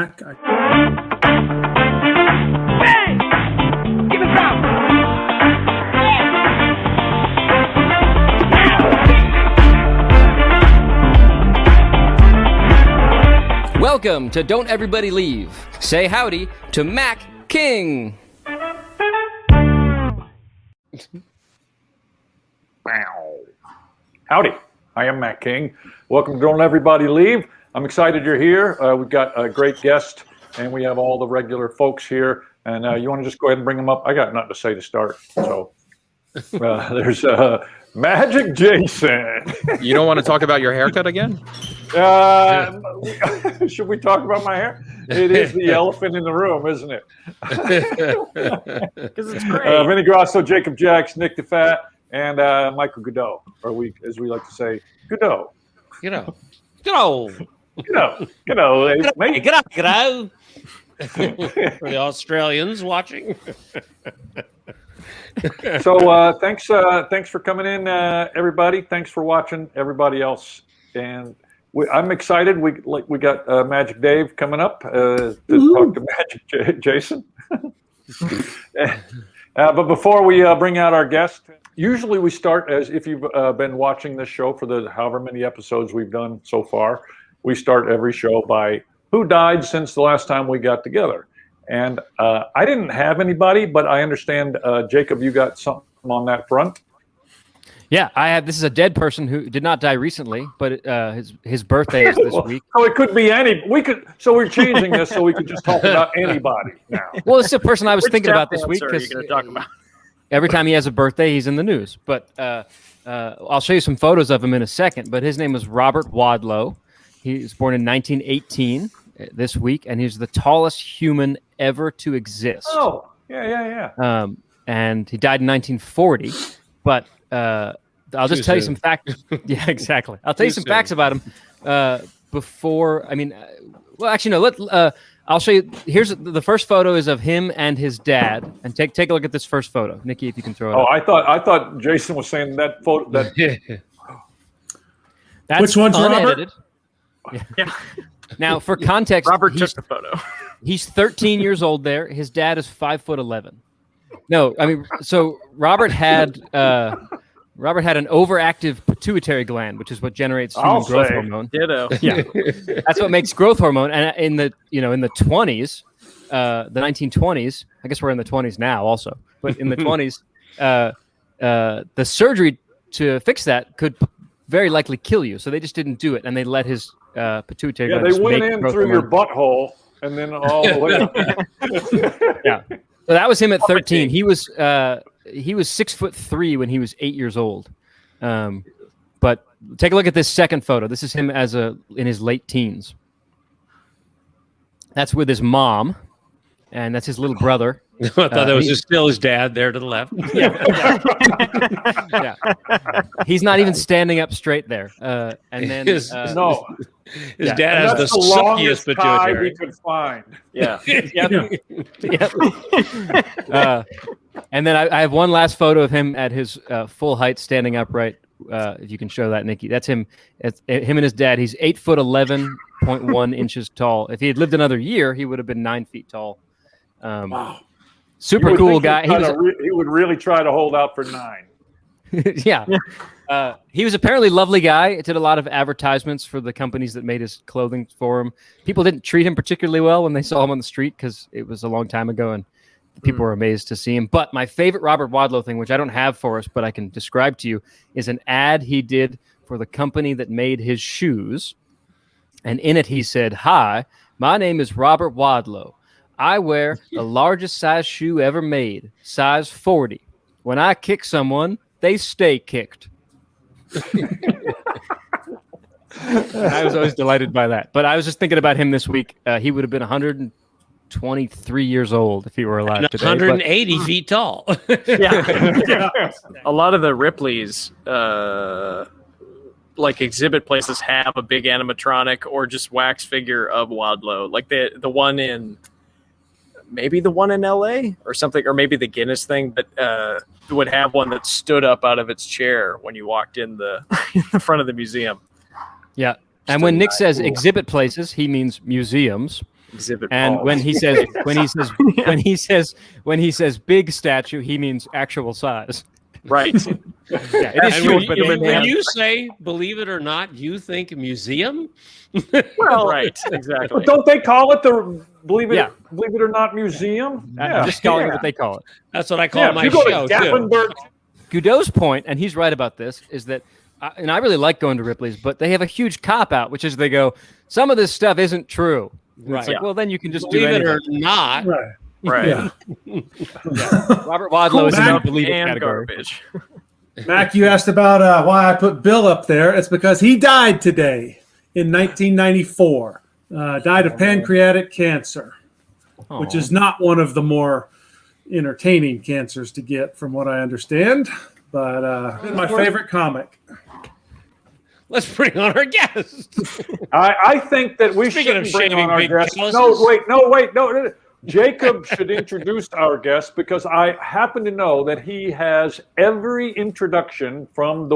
Hey! Give it some! Welcome to Don't Everybody Leave. Say howdy to Mac King. Howdy, I am Mac King. Welcome to Don't Everybody Leave. I'm excited you're here. We've got a great guest, and we have all the regular folks here. And you want to just go ahead and bring them up? I got nothing to say to start. So there's Magic Jason. You don't want to talk about your haircut again? Should we talk about my hair? It is the elephant in the room, isn't it? Because it's great. Vinny Grosso, Jax, Nick Diffatte, and Michael Goudeau, or we, as we like to say, Goudeau. G'day. Mate. G'day. For the Australians watching. So thanks for coming in, everybody. Thanks for watching, everybody else. And I'm excited. We got Magic Dave coming up to talk to Magic Jason. But before we bring out our guest, usually we start, as if you've been watching this show for the however many episodes we've done so far, we start every show by who died since the last time we got together. And I didn't have anybody, but I understand, Jacob, you got something on that front. Yeah, I have. This is a dead person who did not die recently, but his birthday is this week. So it could be any. So we're changing this so we could just talk about anybody now. Well, it's the person I was thinking about this week because every time he has a birthday, he's in the news. But I'll show you some photos of him in a second. But his name was Robert Wadlow. He was born in 1918 this week, and he's the tallest human ever to exist. Oh, yeah. And he died in 1940. But I'll just tell you some facts. Yeah, exactly. I'll tell you some facts about him before. I mean, well, actually, no. I'll show you. Here's the first photo is of him and his dad. And take a look at this first photo, Nikki, if you can throw it. Oh, up. I thought Jason was saying that photo. That's which one's unedited. Robert? Yeah. Now, for context, Robert took the photo. He's 13 years old. There, his dad is 5'11". No, I mean, so Robert had an overactive pituitary gland, which is what generates human growth hormone. Ditto. Yeah, that's what makes growth hormone. And in the 20s, the 1920s, I guess we're in the 20s now also, but in the 20s, the surgery to fix that could very likely kill you. So they just didn't do it, and they let his pituitary gland. Yeah, they went in through your butthole and then all the way up. Yeah. So that was him at 13. He was 6'3" when he was 8 years old. But take a look at this second photo. This is him in his late teens. That's with his mom, and that's his little brother. I thought that was still his dad there to the left. Yeah. He's not even standing up straight there. And then His dad has the suckiest pituitary we could find. Yeah. And then I have one last photo of him at his full height, standing upright. If you can show that, Nikki, that's him. It's him and his dad. He's 8'11.1 inches tall. If he had lived another year, he would have been 9 feet tall. Wow. Super cool guy. He would really try to hold out for 9. Yeah. He was apparently a lovely guy. He did a lot of advertisements for the companies that made his clothing for him. People didn't treat him particularly well when they saw him on the street because it was a long time ago and people were amazed to see him. But my favorite Robert Wadlow thing, which I don't have for us, but I can describe to you, is an ad he did for the company that made his shoes. And in it, he said, "Hi, my name is Robert Wadlow. I wear the largest size shoe ever made, size 40. When I kick someone, they stay kicked." I was always delighted by that. But I was just thinking about him this week. He would have been 123 years old if he were alive today. 180 feet tall. Yeah. A lot of the Ripley's like exhibit places have a big animatronic or just wax figure of Wadlow. Like the one in maybe the one in LA or something, or maybe the Guinness thing, but would have one that stood up out of its chair when you walked in the front of the museum. Yeah. And when Nick says exhibit places, he means museums. Exhibit And balls. when he says big statue, he means actual size. Right. Yeah, it is And huge, but when you say, believe it or not, you think museum? Well, right. Exactly. But don't they call it the believe it Yeah. or not museum? I'm just calling it what they call it. That's what I call Yeah, my if you go show, to too. Gatlinburg, Goudeau's point, and he's right about this, is that, and I really like going to Ripley's, but they have a huge cop-out, which is they go, some of this stuff isn't true. And Right. It's like, well, then you can just Believe do it anything. or not. Right. Right. Yeah. Robert Wadlow is in the Stuff believe it and category. garbage. Mac, you asked about why I put Bill up there. It's because he died today in 1994. Died of pancreatic cancer, which is not one of the more entertaining cancers to get, from what I understand. But my favorite comic. Let's bring on our guest. I think that we Speaking of shouldn't bring shaving on our big guest. calluses. No. Jacob should introduce our guest because I happen to know that he has every introduction from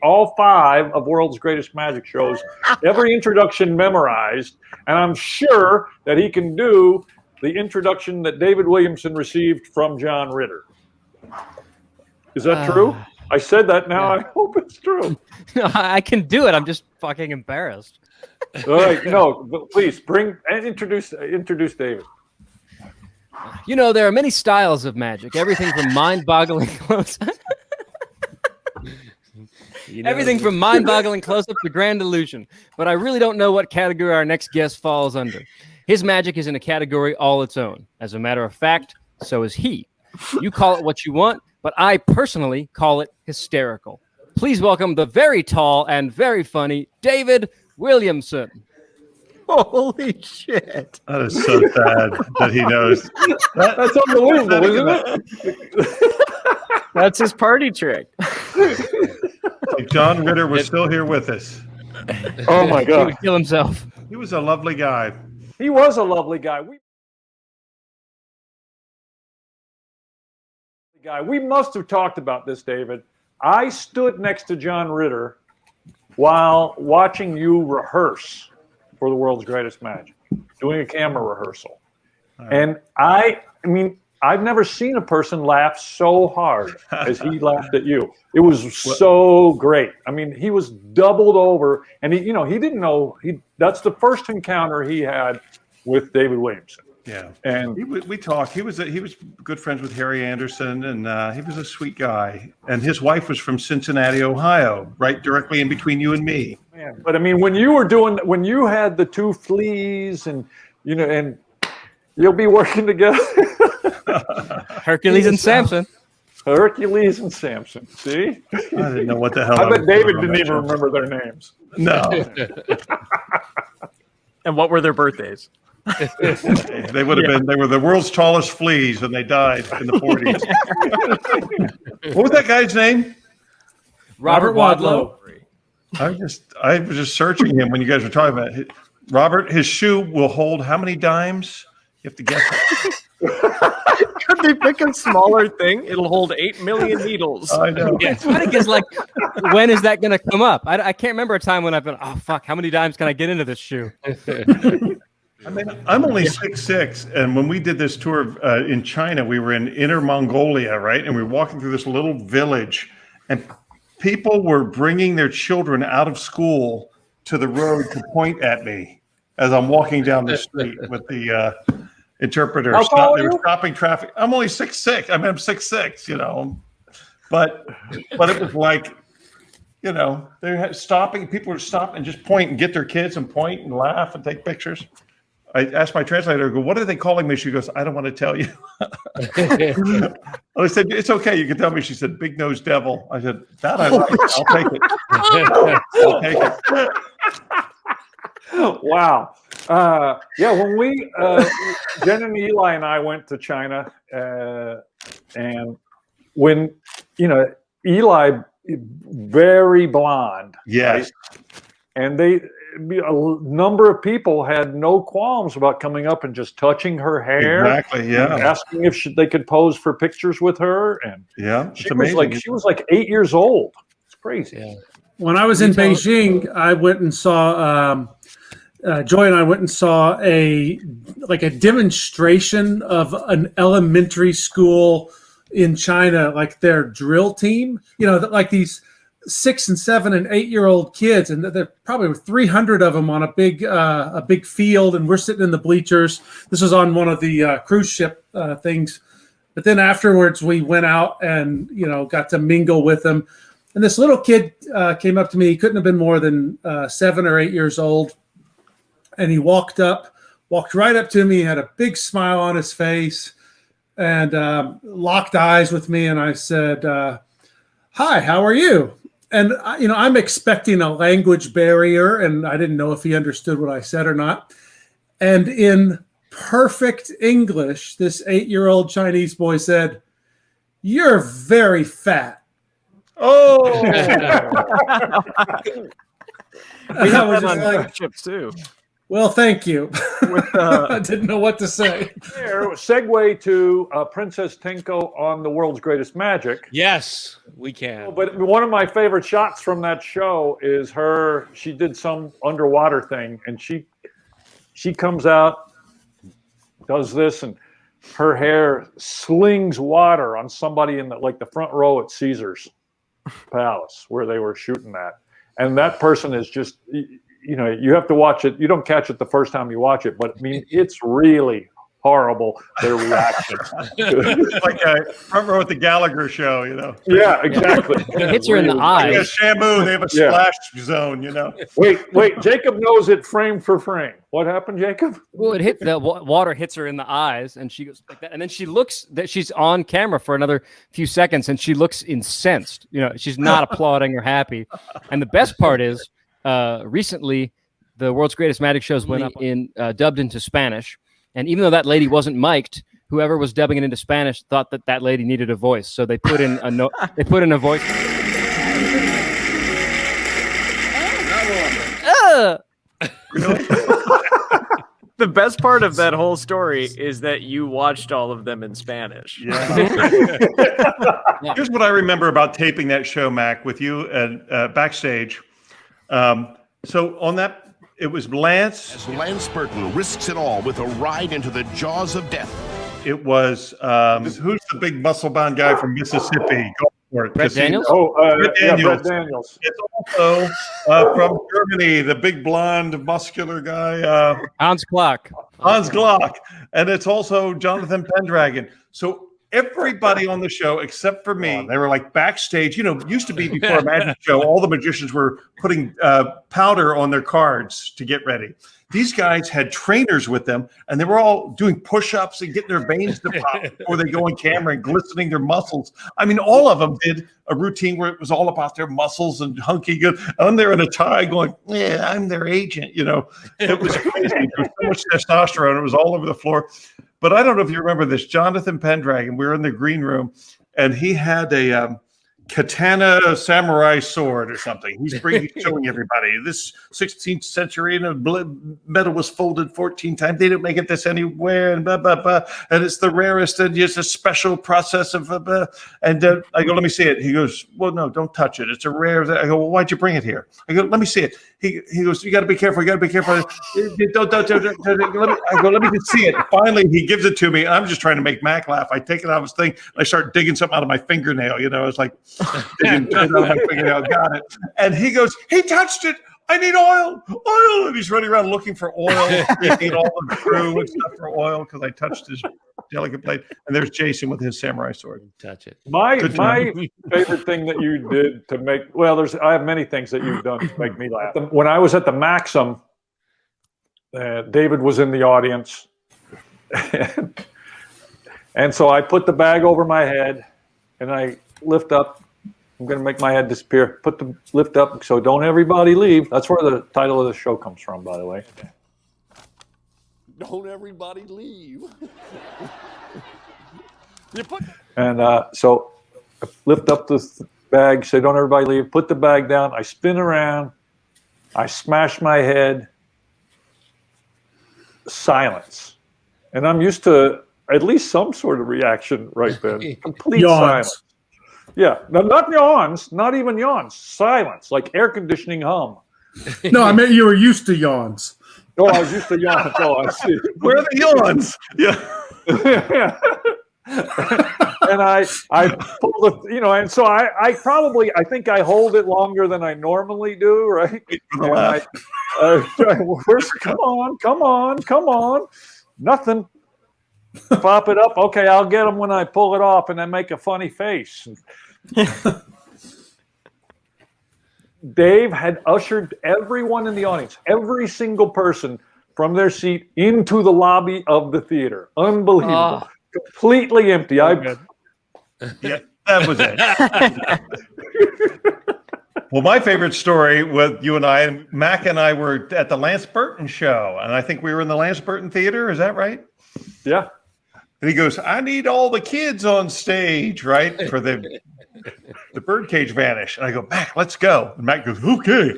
all 5 of World's Greatest Magic shows, every introduction memorized, and I'm sure that he can do the introduction that David Williamson received from John Ritter. Is that true? I said that now. Yeah. I hope it's true. No, I can do it. I'm just fucking embarrassed. All right, no, but please introduce David. You know, there are many styles of magic. Everything from mind-boggling close-up. Everything from mind-boggling close-up to grand illusion. But I really don't know what category our next guest falls under. His magic is in a category all its own. As a matter of fact, so is he. You call it what you want, but I personally call it hysterical. Please welcome the very tall and very funny David Williamson. Holy shit. That is so sad that he knows. That's unbelievable, isn't it? That's his party trick. John Ritter was still here with us. Oh my He God. would kill himself. He was a lovely guy. He was a lovely guy. We must have talked about this, David. I stood next to John Ritter while watching you rehearse for the World's Greatest Magic, doing a camera rehearsal. And I mean, I've never seen a person laugh so hard as he laughed at you. It was so great. I mean, he was doubled over, and he didn't know that's the first encounter he had with David Williamson. Yeah, and we talked. He was good friends with Harry Anderson, and he was a sweet guy. And his wife was from Cincinnati, Ohio, right directly in between you and me. Man, but I mean, when you had the 2 fleas, and and you'll be working together. Hercules and Samson. Hercules and Samson. See? I didn't know what the hell. I bet David didn't even remember their names. No. And what were their birthdays? They would have been. They were the world's tallest fleas, and they died in the 40s. What was that guy's name? Robert Wadlow. I was just searching him when you guys were talking about it. Robert. His shoe will hold how many dimes? You have to guess. Could they pick a smaller thing? It'll hold 8 million needles. I know. Yeah, it's funny because, like, when is that going to come up? I can't remember a time when I've been, oh, fuck, how many dimes can I get into this shoe? I mean, I'm only 6'6", and when we did this tour in China, we were in Inner Mongolia, right? And we were walking through this little village, and people were bringing their children out of school to the road to point at me as I'm walking down the street with the interpreter. How tall are They were you? stopping traffic. I'm only 6'6". I mean, I'm 6'6", but it was like, they're stopping. People were stopping and just point and get their kids and point and laugh and take pictures. I asked my translator, I go, what are they calling me? She goes, I don't want to tell you. I said, it's okay. You can tell me. She said, big nose devil. I said, that I like. I'll take it. I'll take it. Wow. When we, Jen and Eli and I went to China, and when, Eli, very blonde. Yes. Right? And a number of people had no qualms about coming up and just touching her hair. Exactly. Yeah. And asking if they could pose for pictures with her. And yeah, she was like 8 years old. It's crazy. Yeah. When I was in Beijing, I went and saw Joy and I went and saw a demonstration of an elementary school in China, like their drill team. You know, like these 6 and 7 and 8-year-old kids, and there probably were 300 of them on a big field, and we're sitting in the bleachers. This was on one of the cruise ship things. But then afterwards, we went out and got to mingle with them. And this little kid came up to me. He couldn't have been more than 7 or 8 years old. And he walked right up to me, had a big smile on his face, and locked eyes with me. And I said, "Hi, how are you?" And I'm expecting a language barrier, and I didn't know if he understood what I said or not. And in perfect English, this 8-year-old Chinese boy said, "You're very fat." Oh, We I have was that on just like, chips too. well, thank you. With, I didn't know what to say. There, segue to Princess Tinko on The World's Greatest Magic. Yes, we can. But one of my favorite shots from that show is her. She did some underwater thing, and she comes out, does this, and her hair slings water on somebody in the front row at Caesar's Palace where they were shooting that. And that person is just, you have to watch it. You don't catch it the first time you watch it, but I mean, it's really horrible, their reaction. it's like a front row at the Gallagher show, Yeah, exactly. It hits her in the Like eye. a Shamu, they have a splash zone, Wait, Jacob knows it frame for frame. What happened, Jacob? Well, it hit the water hits her in the eyes, and she goes like that, and then she looks that she's on camera for another few seconds, and she looks incensed. She's not applauding or happy. And the best part is, recently, the World's Greatest Magic shows went up in dubbed into Spanish, and even though that lady wasn't mic'd, whoever was dubbing it into Spanish thought that lady needed a voice, so they put in a voice. The best part of that whole story is that you watched all of them in Spanish. Yeah. Here's what I remember about taping that show, Mac, with you backstage. So on that, it was Lance. As Lance Burton risks it all with a ride into the jaws of death. It was who's the big muscle-bound guy from Mississippi? Go for it. Brett Daniels? Brett Daniels. Brett Daniels. It's also from Germany, the big blonde, muscular guy. Hans Glock. Hans Glock. And it's also Jonathan Pendragon. So everybody on the show, except for me, they were like backstage. Used to be before a magic show, all the magicians were putting powder on their cards to get ready. These guys had trainers with them, and they were all doing push-ups and getting their veins to pop before they go on camera and glistening their muscles. I mean, all of them did a routine where it was all about their muscles and hunky good. And they're in a tie going, "Yeah, I'm their agent." It was crazy. There was so much testosterone. It was all over the floor. But I don't know if you remember this, Jonathan Pendragon. We were in the green room, and he had a katana samurai sword or something. He's showing everybody this 16th century, and metal was folded 14 times. They didn't make it this anywhere, and blah, blah, blah. And it's the rarest, and it's a special process of and I go, "Let me see it." He goes, "Well, no, don't touch it. It's a rare." I go, "Well, why'd you bring it here?" I go, "Let me see it." He goes, "You got to be careful. You got to be careful." Don't. I go, "Let me just see it." Finally, he gives it to me. I'm just trying to make Mac laugh. I take it out of his thing. And I start digging something out of my fingernail. I was like, digging out of my fingernail. Got it. And he goes, "He touched it. I need oil. And he's running around looking for oil. He need all the crew and stuff for oil because I touched his delicate blade. And there's Jason with his samurai sword. Touch it. My favorite thing that you did to make, I have many things that you've done to make me laugh. When I was at the Maxim, David was in the audience. And so I put the bag over my head and I lift up. I'm going to make my head disappear. Lift up, so don't everybody leave. That's where the title of the show comes from, by the way. Don't everybody leave. And so I lift up the bag, say don't everybody leave, put the bag down. I spin around. I smash my head. Silence. And I'm used to at least some sort of reaction right then. Complete silence. Yeah, no, not yawns, not even yawns. Silence, like air conditioning hum. No, I meant you were used to yawns. Oh, I was used to yawns. Oh, I see. Where are the yawns? Yeah. And I pull the, and so I think I hold it longer than I normally do, right? And come on. Nothing. Pop it up. Okay, I'll get them when I pull it off, and then make a funny face. Dave had ushered everyone in the audience, every single person from their seat into the lobby of the theater. Unbelievable. Completely empty. Yeah, that was it. Well, my favorite story with you and I, Mac and I were at the Lance Burton show, and I think we were in the Lance Burton Theater. Is that right? Yeah. And he goes, I need all the kids on stage, right? For the birdcage vanish. And I go, Mac, let's go. And Mac goes, okay.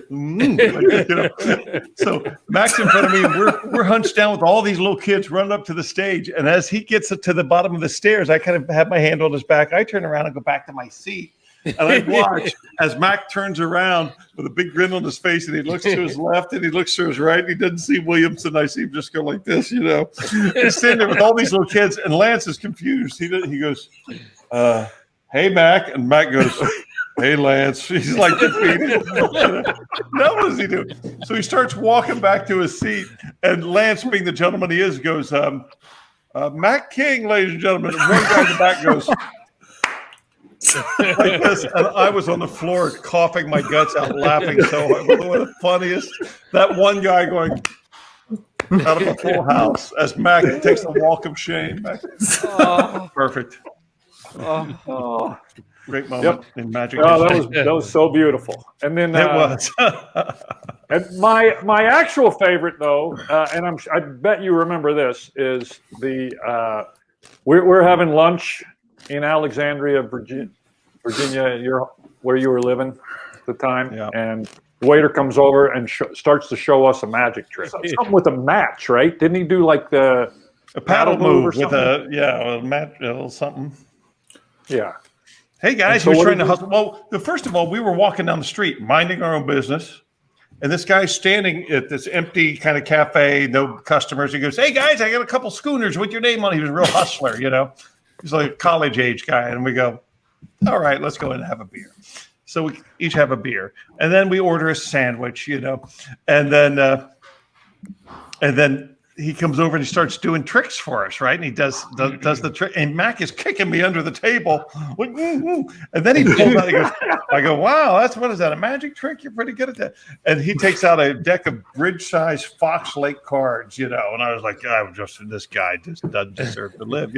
So Mac's in front of me, and we're hunched down with all these little kids running up to the stage. And as he gets to the bottom of the stairs, I kind of have my hand on his back. I turn around and go back to my seat. And I watch as Mac turns around with a big grin on his face, and he looks to his left and he looks to his right, and he doesn't see Williamson. I see him just go like this, He's standing there with all these little kids, and Lance is confused. He goes, hey, Mac. And Mac goes, hey, Lance. He's like defeated. Now what does he do? So he starts walking back to his seat, and Lance, being the gentleman he is, goes, Mac King, ladies and gentlemen. And one guy in the back goes, like this, and I was on the floor coughing my guts out, laughing so hard. One of the funniest. That one guy going out of a full house as Mac takes the walk of shame. Perfect. Great moment in Magic. Oh, that was so beautiful. And then it was. And my actual favorite though, and I bet you remember this, is the we're having lunch in Alexandria, Virginia, where you were living at the time, and the waiter comes over and starts to show us a magic trick. Something with a match, right? Didn't he do like a paddle move with a match, a little something? Yeah. Hey guys, he was trying to hustle. Well, first of all, we were walking down the street, minding our own business, and this guy's standing at this empty kind of cafe, no customers. He goes, "Hey guys, I got a couple schooners with your name on it." He was a real hustler, He's like a college-age guy, and we go, all right, let's go in and have a beer. So we each have a beer, and then we order a sandwich, and then he comes over and he starts doing tricks for us, right? And he does the trick, and Mac is kicking me under the table, and then he pulls out. He goes, I go, wow, what is that? A magic trick? You're pretty good at that. And he takes out a deck of bridge-sized Fox Lake cards, And I was like, this guy just doesn't deserve to live,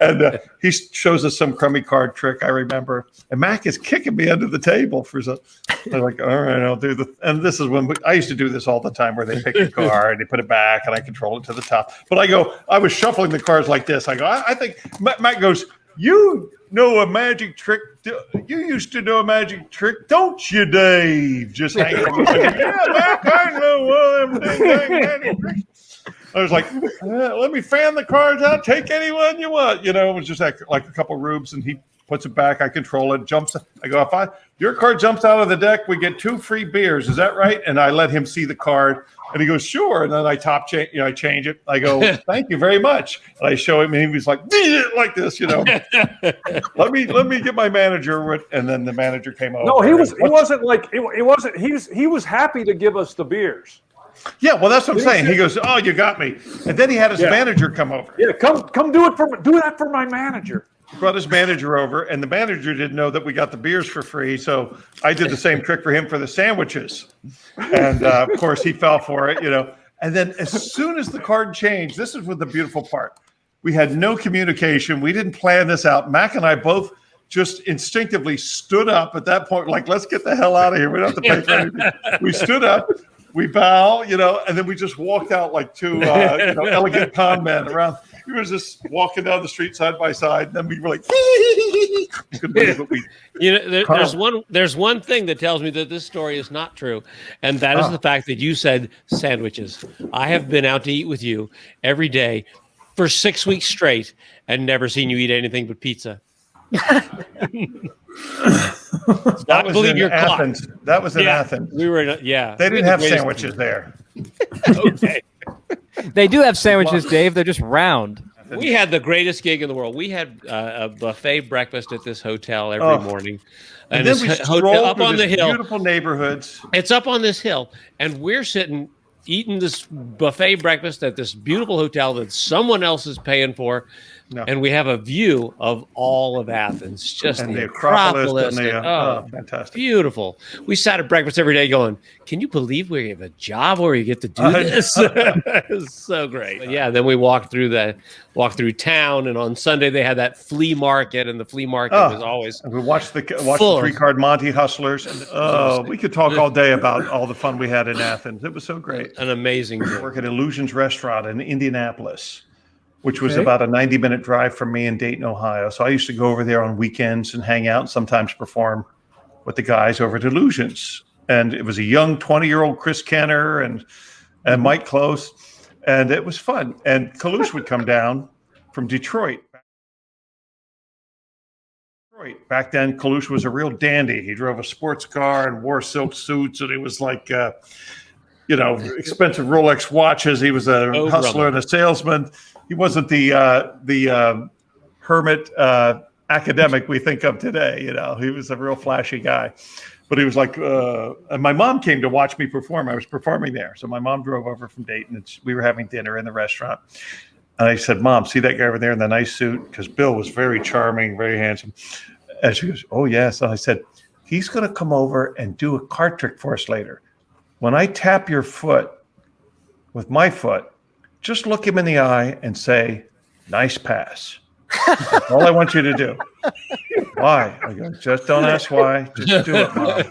And he shows us some crummy card trick, I remember. And Mac is kicking me under the table for some. I was like, all right, I'll do the. And this is when I used to do this all the time, where they pick a card, they put it back, and I control it to the top. But I was shuffling the cards like this. I go, I think Matt goes, you know a magic trick. You used to know a magic trick, don't you, Dave? Just hanging on. Yeah, Mac, I know magic tricks. I was like, let me fan the cards out. Take anyone you want. It was just like a couple of rubes, and he puts it back. I control it. Jumps. I go, if your card jumps out of the deck, we get 2 free beers. Is that right? And I let him see the card. And he goes, sure. And then I I change it. I go, thank you very much. And I show him, and he was like this, Let me get my manager. And then the manager came over. No, he was happy to give us the beers. Yeah, well, that's what I'm saying. He goes, oh, you got me. And then he had his manager come over. Yeah, come do that for my manager. Brought his manager over, and the manager didn't know that we got the beers for free. So I did the same trick for him for the sandwiches. And of course, he fell for it, And then as soon as the card changed, this is what the beautiful part. We had no communication. We didn't plan this out. Mac and I both just instinctively stood up at that point, like, let's get the hell out of here. We don't have to pay for anything. We stood up. We bow, and then we just walked out like 2 elegant con men around. We were just walking down the street side by side, and then we were like, couldn't believe what we. There's one thing that tells me that this story is not true, and that is the fact that you said sandwiches. I have been out to eat with you every day for 6 weeks straight, and never seen you eat anything but pizza. That was in Athens. That was in Athens. We were They didn't have sandwiches there. Okay. They do have sandwiches, Dave. They're just round. We had the greatest gig in the world. We had a buffet breakfast at this hotel every morning. And then we strolled up on the hill. Beautiful neighborhoods. It's up on this hill, and we're sitting eating this buffet breakfast at this beautiful hotel that someone else is paying for. No. And we have a view of all of Athens, just the Acropolis. Fantastic. Beautiful. We sat at breakfast every day going, can you believe we have a job where you get to do this? It's so great. But yeah, then we walked through town, and on Sunday they had that flea market, and the flea market was always we watched the 3-card Monte Hustlers. We could talk all day about all the fun we had in Athens. It was so great. An amazing day. Work at Illusions Restaurant in Indianapolis, which was about a 90-minute drive from me in Dayton, Ohio. So I used to go over there on weekends and hang out and sometimes perform with the guys over at Illusions. And it was a young 20-year-old Chris Kenner and Mike Close, and it was fun. And Kalush would come down from Detroit. Back then, Kalush was a real dandy. He drove a sports car and wore silk suits, and he was like, expensive Rolex watches. He was a hustler and a salesman. He wasn't the hermit academic we think of today. He was a real flashy guy. But he was like, and my mom came to watch me perform. I was performing there. So my mom drove over from Dayton, and we were having dinner in the restaurant. And I said, Mom, see that guy over there in the nice suit? Because Bill was very charming, very handsome. And she goes, oh, yes. And I said, he's going to come over and do a card trick for us later. When I tap your foot with my foot, just look him in the eye and say, nice pass. That's all I want you to do. Why? I go, just don't ask why. Just do it, Mom.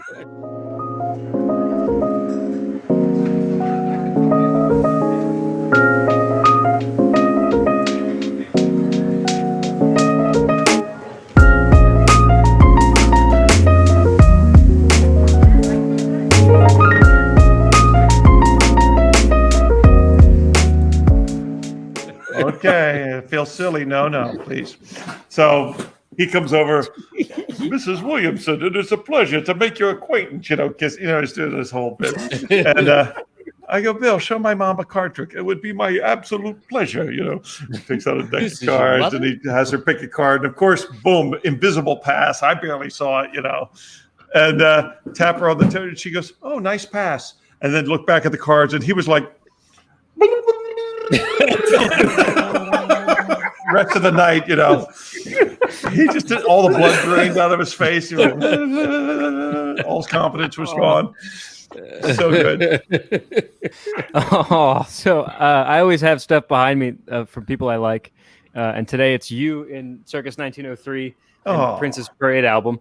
Okay, it feels silly. No, please. So he comes over, Mrs. Williamson, it is a pleasure to make your acquaintance, because, he's doing this whole bit. And I go, Bill, show my mom a card trick. It would be my absolute pleasure, He takes out a deck of cards and he has her pick a card. And of course, boom, invisible pass. I barely saw it, And tap her on the toe and she goes, oh, nice pass. And then look back at the cards and he was like, rest of the night, he just did all the blood drained out of his face. All his confidence was gone. So good. I always have stuff behind me from people I like, and today it's you in Circus 1903 and Prince's Parade album.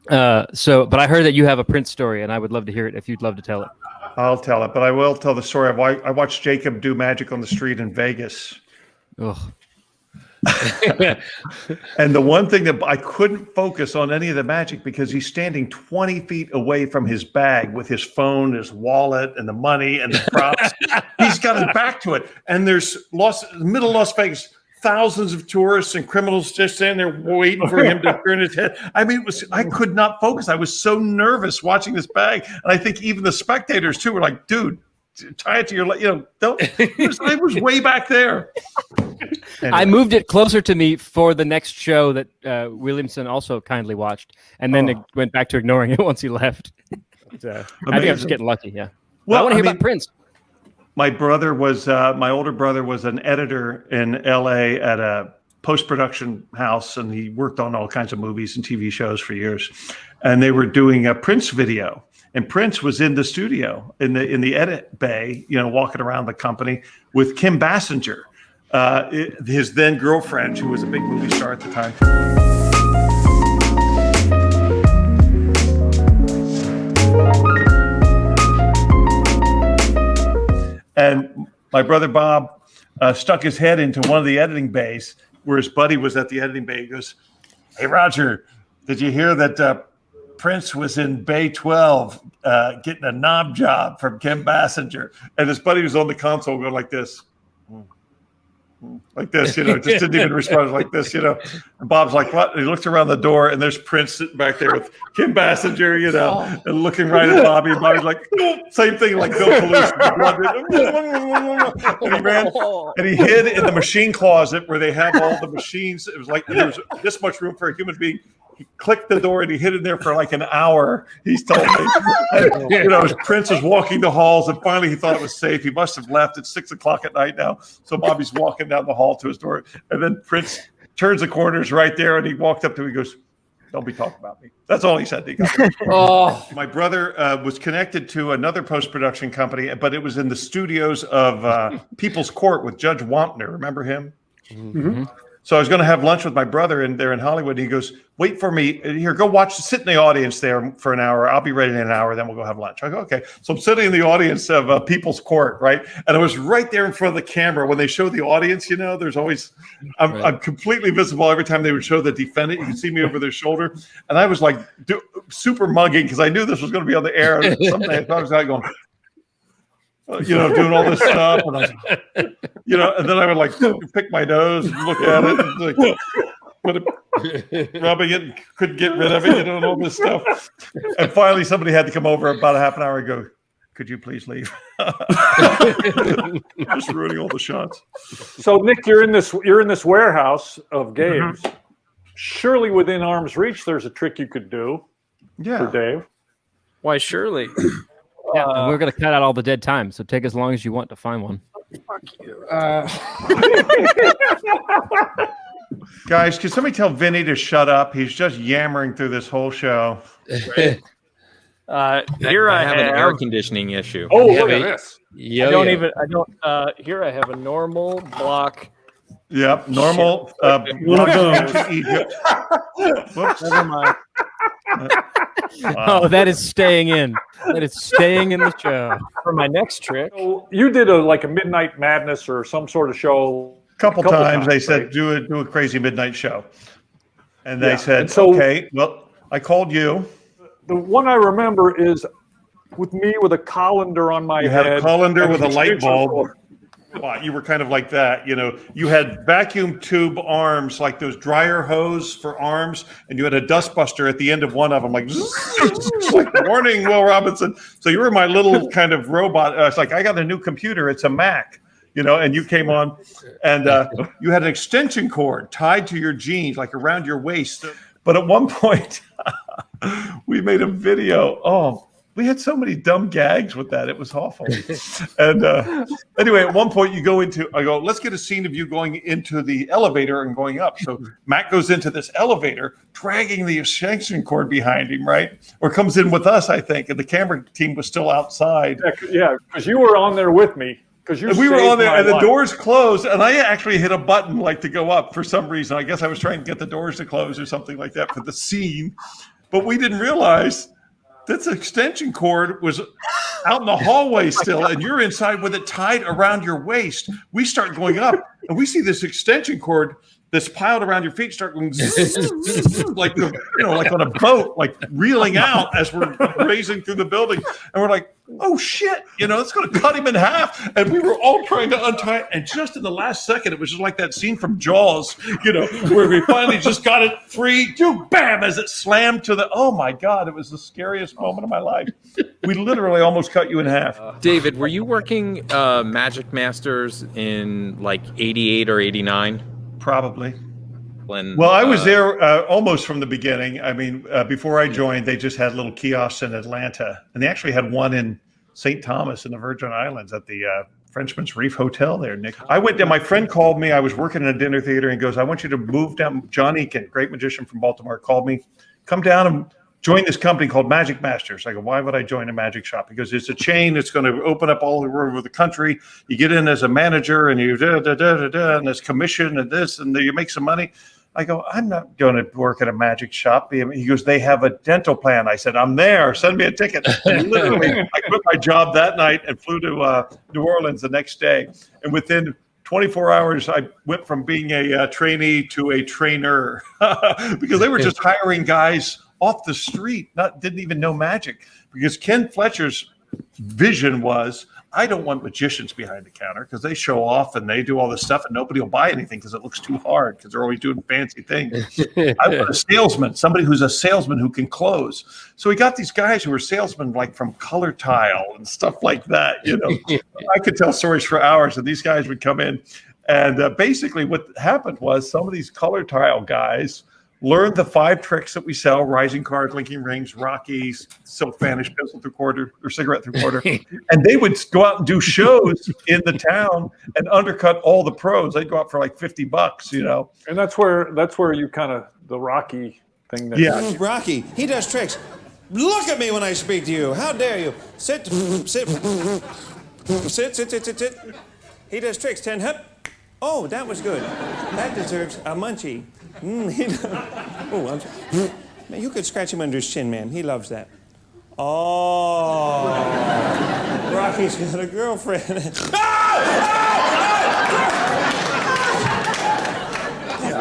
But I heard that you have a Prince story, and I would love to hear it if you'd love to tell it. I'll tell it, but I will tell the story of why I watched Jacob do magic on the street in Vegas. Ugh. And the one thing that I couldn't focus on any of the magic because he's standing 20 feet away from his bag with his phone, his wallet, and the money and the props. He's got his back to it. And there's middle Las Vegas, thousands of tourists and criminals just standing there waiting for him to turn his head. I mean, I could not focus. I was so nervous watching this bag. And I think even the spectators too were like, dude, tie it to your leg. Don't. I was way back there. Anyway. I moved it closer to me for the next show that Williamson also kindly watched, and then it went back to ignoring it once he left. I think I was getting lucky. Yeah. Well, I want to hear about Prince. My brother was my older brother was an editor in L.A. at a post-production house, and he worked on all kinds of movies and TV shows for years. And they were doing a Prince video. And Prince was in the studio in the edit bay, walking around the company with Kim Basinger, his then girlfriend, who was a big movie star at the time. And my brother Bob stuck his head into one of the editing bays where his buddy was at the editing bay. He goes, "Hey, Roger, did you hear that Prince was in Bay 12 getting a knob job from Kim Basinger?" And his buddy was on the console going like this. like this, just didn't even respond like this, And Bob's like, what? And he looks around the door, and there's Prince sitting back there with Kim Basinger, and looking right at Bobby. And Bobby's like, same thing, like Bill Palouse. And he ran, and he hid in the machine closet where they have all the machines. It was like there was this much room for a human being. He clicked the door and he hid in there for like an hour. He's told me, as Prince was walking the halls, and finally he thought it was safe. He must have left at 6 o'clock at night now. So Bobby's walking down the hall to his door, and then Prince turns the corners right there, and he walked up to him. He goes, "Don't be talking about me." That's all he said. My brother was connected to another post-production company, but it was in the studios of People's Court with Judge Wampner. Remember him? Mm-hmm. So I was going to have lunch with my brother there in Hollywood. And he goes, "Wait for me here. Go sit in the audience there for an hour. I'll be ready in an hour. Then we'll go have lunch." I go, "Okay." So I'm sitting in the audience of People's Court, right? And I was right there in front of the camera. When they show the audience, there's always I'm completely visible every time they would show the defendant. You can see me over their shoulder, and I was like super mugging because I knew this was going to be on the air. And someday I was going. Doing all this stuff, and and then I would like pick my nose and look at it, and rubbing it, and couldn't get rid of it, and all this stuff. And finally, somebody had to come over about a half an hour and go, "Could you please leave?" Just ruining all the shots. So, Nick, you're in this warehouse of Gabe's. Mm-hmm. Surely, within arm's reach, there's a trick you could do. Yeah. For Dave. Why, surely. Yeah, and we're going to cut out all the dead time, so take as long as you want to find one. Fuck you. Guys, can somebody tell Vinny to shut up? He's just yammering through this whole show. Here I have an air conditioning issue. Oh, look at this. Here I have a normal block. Yep, normal. Egypt. Whoops. Never mind. Wow. Oh, that is staying in. That is staying in the show. For my next trick. So you did a Midnight Madness or some sort of show. Couple times they said, do a crazy midnight show. And they said, okay, well, I called you. The one I remember is with me with a colander on my head. You had a colander with a light bulb. You were kind of like that, You had vacuum tube arms, like those dryer hose for arms, and you had a dustbuster at the end of one of them, like "Warning, Will Robinson." So you were my little kind of robot. It's like, I got a new computer. It's a Mac, and you came on, and you had an extension cord tied to your jeans, like around your waist. But at one point, we made a video. Oh. We had so many dumb gags with that. It was awful. And anyway, at one point I go, let's get a scene of you going into the elevator and going up. So Matt goes into this elevator, dragging the extension cord behind him, right? Or comes in with us, I think. And the camera team was still outside. Yeah, because you were on there with me. We were on there, and the doors closed, and I actually hit a button to go up for some reason. I guess I was trying to get the doors to close or something like that for the scene. But we didn't realize this extension cord was out in the hallway still, and you're inside with it tied around your waist. We start going up, and we see this extension cord that's piled around your feet start going like on a boat, like reeling out as we're racing through the building. And we're like, oh shit, it's going to cut him in half. And we were all trying to untie it. And just in the last second, it was just like that scene from Jaws, where we finally just got it free. Bam, as it slammed to oh my God, it was the scariest moment of my life. We literally almost cut you in half. David, were you working Magic Masters in 88 or 89? Probably. Well, I was there almost from the beginning. I mean, before I joined, they just had little kiosks in Atlanta, and they actually had one in St. Thomas in the Virgin Islands at the Frenchman's Reef Hotel there, Nick. I went there. My friend called me. I was working in a dinner theater and goes, I want you to move down. John Eakin, great magician from Baltimore, called me. Come down and join this company called Magic Masters. I go, why would I join a magic shop? Because it's a chain. It's going to open up all over the country. You get in as a manager and you and there's commission and this, and you make some money. I go, I'm not going to work at a magic shop. He goes, they have a dental plan. I said, I'm there. Send me a ticket. And literally, I quit my job that night and flew to New Orleans the next day. And within 24 hours, I went from being a trainee to a trainer because they were just hiring guys off the street, didn't even know magic, because Ken Fletcher's vision was, I don't want magicians behind the counter because they show off and they do all this stuff and nobody will buy anything because it looks too hard because they're always doing fancy things. I want a salesman, somebody who's a salesman who can close. So we got these guys who were salesmen like from Color Tile and stuff like that. You know, I could tell stories for hours, and these guys would come in. And basically what happened was some of these Color Tile guys learned the 5 tricks that we sell: rising cards, linking rings, Rockies, silk vanish, pencil through quarter, or cigarette through quarter. And they would go out and do shows in the town and undercut all the pros. They'd go out for like $50, you know. And that's where you kind of the Rocky thing. Yeah, Rocky. He does tricks. Look at me when I speak to you. How dare you? Sit, sit, sit. He does tricks. 10 hip. Oh, that was good. That deserves a munchie. Man, you could scratch him under his chin, ma'am. He loves that. Oh, Rocky's got a girlfriend.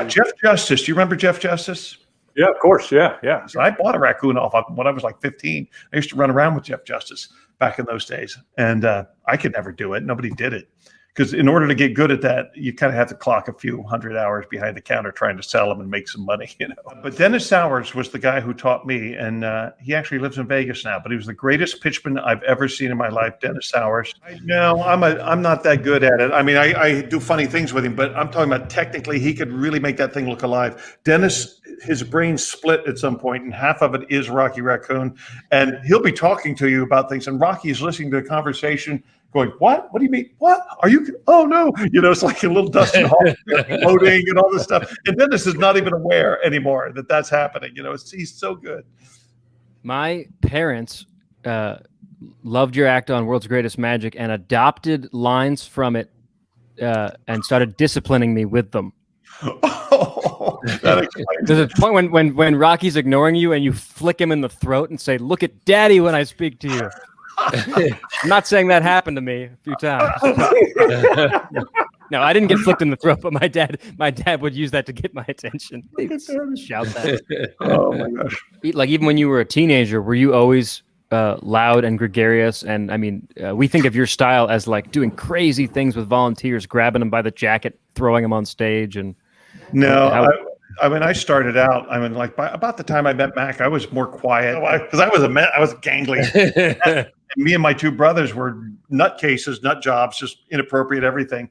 Jeff Justice. Do you remember Jeff Justice? Yeah, of course. Yeah. So I bought a raccoon off when I was like 15. I used to run around with Jeff Justice back in those days, and I could never do it. Nobody did it. Because in order to get good at that, you kind of have to clock a few hundred hours behind the counter trying to sell them and make some money, you know. But Dennis Sowers was the guy who taught me, and he actually lives in Vegas now. But he was the greatest pitchman I've ever seen in my life, Dennis Sowers. No, I'm not that good at it. I mean, I do funny things with him, but I'm talking about technically, he could really make that thing look alive. Dennis, his brain split at some point, and half of it is Rocky Raccoon, and he'll be talking to you about things, and Rocky is listening to the conversation, going, what? What do you mean? What? Are you? Oh, no. You know, it's like a little Dustin Hoffman floating and all this stuff. And Dennis is not even aware anymore that that's happening. You know, he's so good. My parents loved your act on World's Greatest Magic and adopted lines from it and started disciplining me with them. Oh, that explains. There's a point when Rocky's ignoring you and you flick him in the throat and say, "Look at Daddy when I speak to you." I'm not saying that happened to me a few times. No, I didn't get flicked in the throat, but my dad would use that to get my attention. He would shout that. Oh my gosh! Like even when you were a teenager, were you always loud and gregarious? And I mean, we think of your style as like doing crazy things with volunteers, grabbing them by the jacket, throwing them on stage, and no. I mean, I started out. I mean, like by about the time I met Mac, I was more quiet because I was gangly. And me and my 2 brothers were nutcases, nut jobs, just inappropriate everything.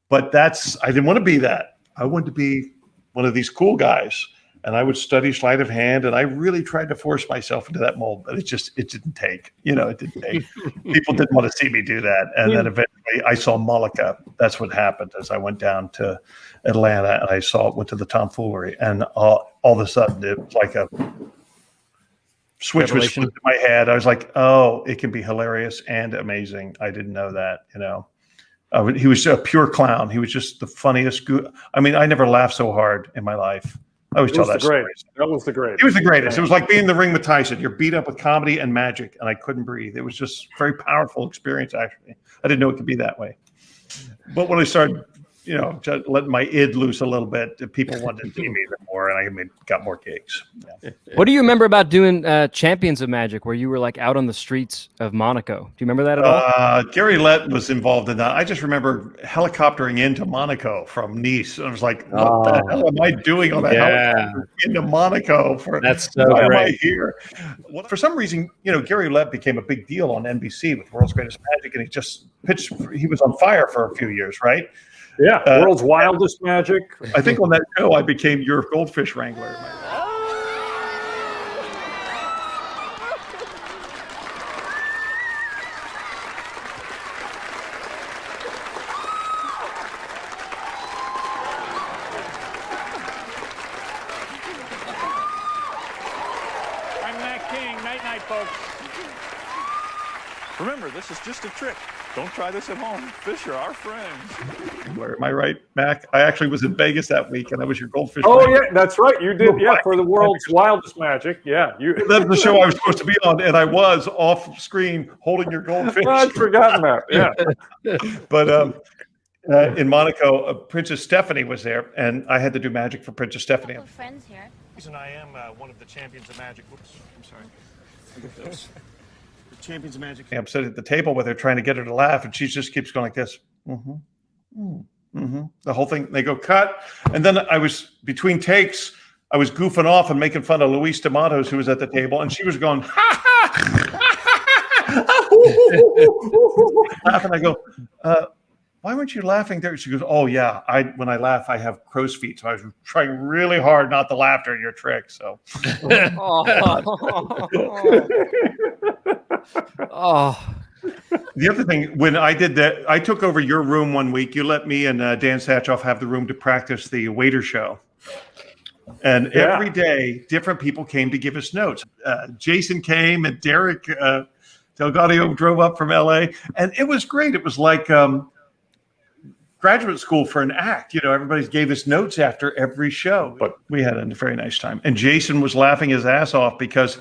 But I didn't want to be that. I wanted to be one of these cool guys, and I would study sleight of hand, and I really tried to force myself into that mold, but it didn't take. You know, it didn't take. People didn't want to see me do that, and then eventually I saw Monaco. That's what happened as I went down to Atlanta, and I went to the tomfoolery, and all of a sudden it was like a switch was flipped in my head. I was like, oh, it can be hilarious and amazing. I didn't know that, you know. He was a pure clown. He was just the funniest. I mean, I never laughed so hard in my life. I always tell that story. That was the greatest. He was the greatest. It was like being in the ring with Tyson. You're beat up with comedy and magic, and I couldn't breathe. It was just a very powerful experience, actually. I didn't know it could be that way. But when I started, you know, letting my id loose a little bit, people wanted to see me more, and I got more gigs. Yeah. What do you remember about doing Champions of Magic, where you were like out on the streets of Monaco? Do you remember that at all? Gary Lett was involved in that. I just remember helicoptering into Monaco from Nice. I was like, what the hell am I doing on a helicopter into Monaco? That's so why great. am I here? Well, for some reason, you know, Gary Lett became a big deal on NBC with World's Greatest Magic, and he just pitched. He was on fire for a few years, right? Yeah, World's Wildest Magic. I think on that show, I became your goldfish wrangler. I'm Matt King. Night, night, folks. Remember, this is just a trick. Don't try this at home. Fish are our friends. Am I right, Mac? I actually was in Vegas that week, and I was your goldfish. Oh, yeah, that's right. You did, yeah, for the World's Wildest Magic. Yeah. That's the show I was supposed to be on, and I was off screen holding your goldfish. I'd forgotten that, yeah. But in Monaco, Princess Stephanie was there, and I had to do magic for Princess Stephanie. Friends here. And I am one of the champions of magic. Whoops, I'm sorry. Champions of Magic. I'm sitting at the table with her trying to get her to laugh, and she just keeps going like this. The whole thing. They go cut, and then I was between takes. I was goofing off and making fun of Luis D'Amatos, who was at the table, and she was going, ha ha, laughing. I go, why weren't you laughing there? She goes, oh yeah, when I laugh, I have crow's feet, so I was trying really hard not to laugh during your trick. So, The other thing, when I did that, I took over your room one week. You let me and Dan Satchoff have the room to practice the waiter show. And every day, different people came to give us notes. Jason came, and Derek Delgado drove up from L.A., and it was great. It was like graduate school for an act. You know, everybody gave us notes after every show. But we had a very nice time. And Jason was laughing his ass off because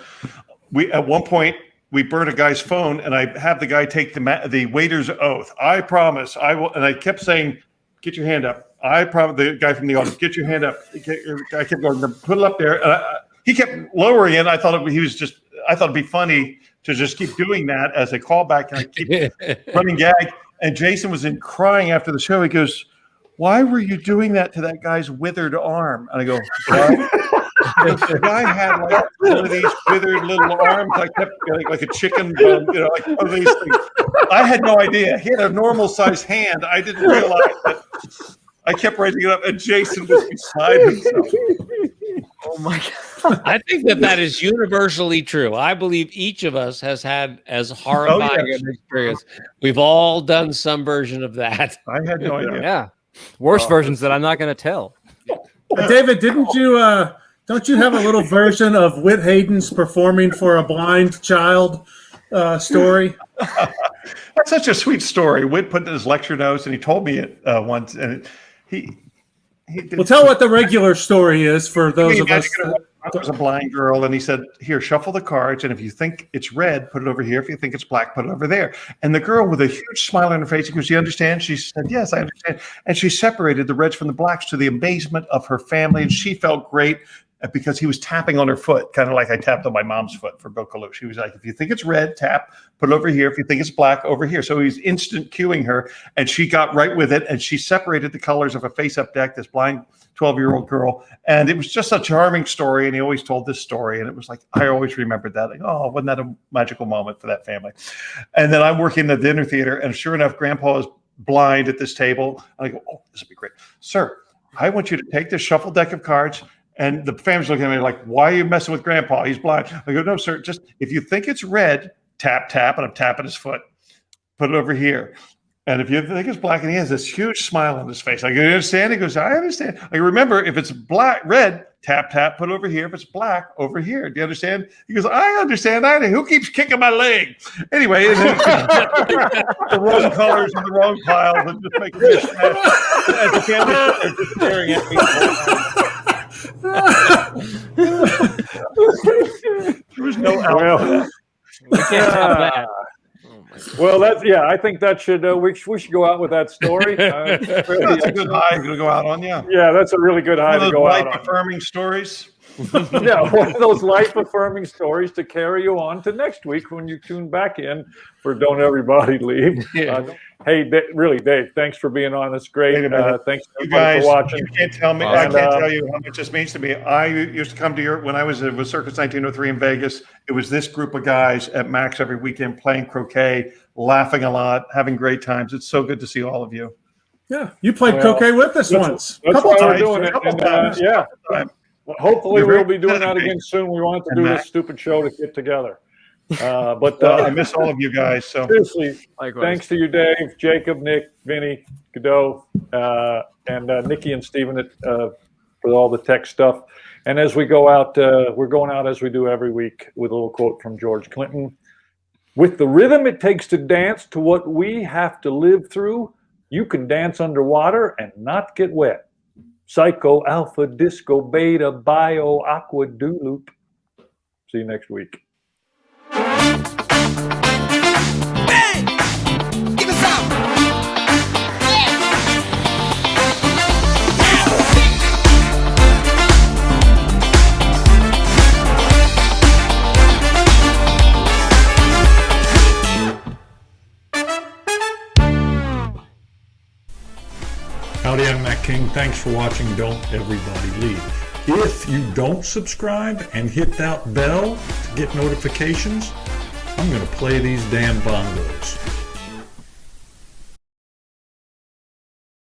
at one point, we burned a guy's phone, and I have the guy take the waiter's oath. I promise I will. And I kept saying, get your hand up. I promise, the guy from the audience, get your hand up. I kept going, put it up there. He kept lowering it. I thought it'd be funny to just keep doing that as a callback, and I keep running gag. And Jason was crying after the show. He goes, why were you doing that to that guy's withered arm? And I go, what? The guy had like one of these withered little arms. I kept like a chicken bone, like one of these things. I had no idea. He had a normal sized hand. I didn't realize that. I kept writing it up, and Jason was beside himself. Oh my God. I think that is universally true. I believe each of us has had as horrifying an experience. We've all done some version of that. I had no idea. Yeah. Worse versions that I'm not going to tell. David, don't you have a little version of Whit Hayden's performing for a blind child story? That's such a sweet story. Whit put in his lecture notes, and he told me it once, and he well, tell what the regular story is for those of us. There was a blind girl, and he said, here, shuffle the cards, and if you think it's red, put it over here. If you think it's black, put it over there. And the girl with a huge smile on her face, he goes, you understand? She said, yes, I understand. And she separated the reds from the blacks to the amazement of her family, and she felt great because he was tapping on her foot, kind of like I tapped on my mom's foot for Bill Kalush. He was like, if you think it's red, tap, put it over here. If you think it's black, over here. So he's instant cueing her, and she got right with it, and she separated the colors of a face-up deck, this blind 12-year-old girl. And it was just a charming story, and he always told this story, and it was like, I always remembered that. Like, oh, wasn't that a magical moment for that family? And then I'm working in the dinner theater, and sure enough, Grandpa is blind at this table. And I go, oh, this will be great. Sir, I want you to take this shuffle deck of cards. And the family's looking at me like, why are you messing with Grandpa? He's blind. I go, no, sir, just if you think it's red, tap, tap, and I'm tapping his foot. Put it over here. And if you think it's black, and he has this huge smile on his face. I go, you understand? He goes, I understand. I go, remember, if it's black, red, tap, tap, put it over here. If it's black, over here. Do you understand? He goes, I understand. Who keeps kicking my leg? Anyway, and then the wrong colors and the wrong piles and just making me smash. As the family is staring at me. There was no alpha. We can't top that. Well, I think that should we should go out with that story. That's a good high to go out on, yeah. Yeah, that's a really good high to go out on. Life-affirming stories. Yeah, one of those life-affirming stories to carry you on to next week when you tune back in for Don't Everybody Leave. Hey, really, Dave, thanks for being on. It's great. Thanks everybody for watching. You can't tell me. I can't tell you how much this means to me. I used to come to when I was with Circus 1903 in Vegas. It was this group of guys at Max every weekend playing croquet, laughing a lot, having great times. It's so good to see all of you. Yeah, you played croquet with us once. That's couple why times. we're doing it. Couple times. Yeah. Well, hopefully we'll be doing that again soon. We want to do this stupid show to get together. But I miss all of you guys. So seriously, thanks to you, Dave, Jacob, Nick, Vinny, Goudeau, and Nikki and Steven for all the tech stuff. And as we go out, we're going out as we do every week with a little quote from George Clinton. With the rhythm it takes to dance to what we have to live through, you can dance underwater and not get wet. Psycho, Alpha, Disco, Beta, Bio, Aqua, Loop. See you next week. Howdy, I'm Matt King. Thanks for watching Don't Everybody Leave. If you don't subscribe and hit that bell to get notifications, I'm going to play these damn bongos.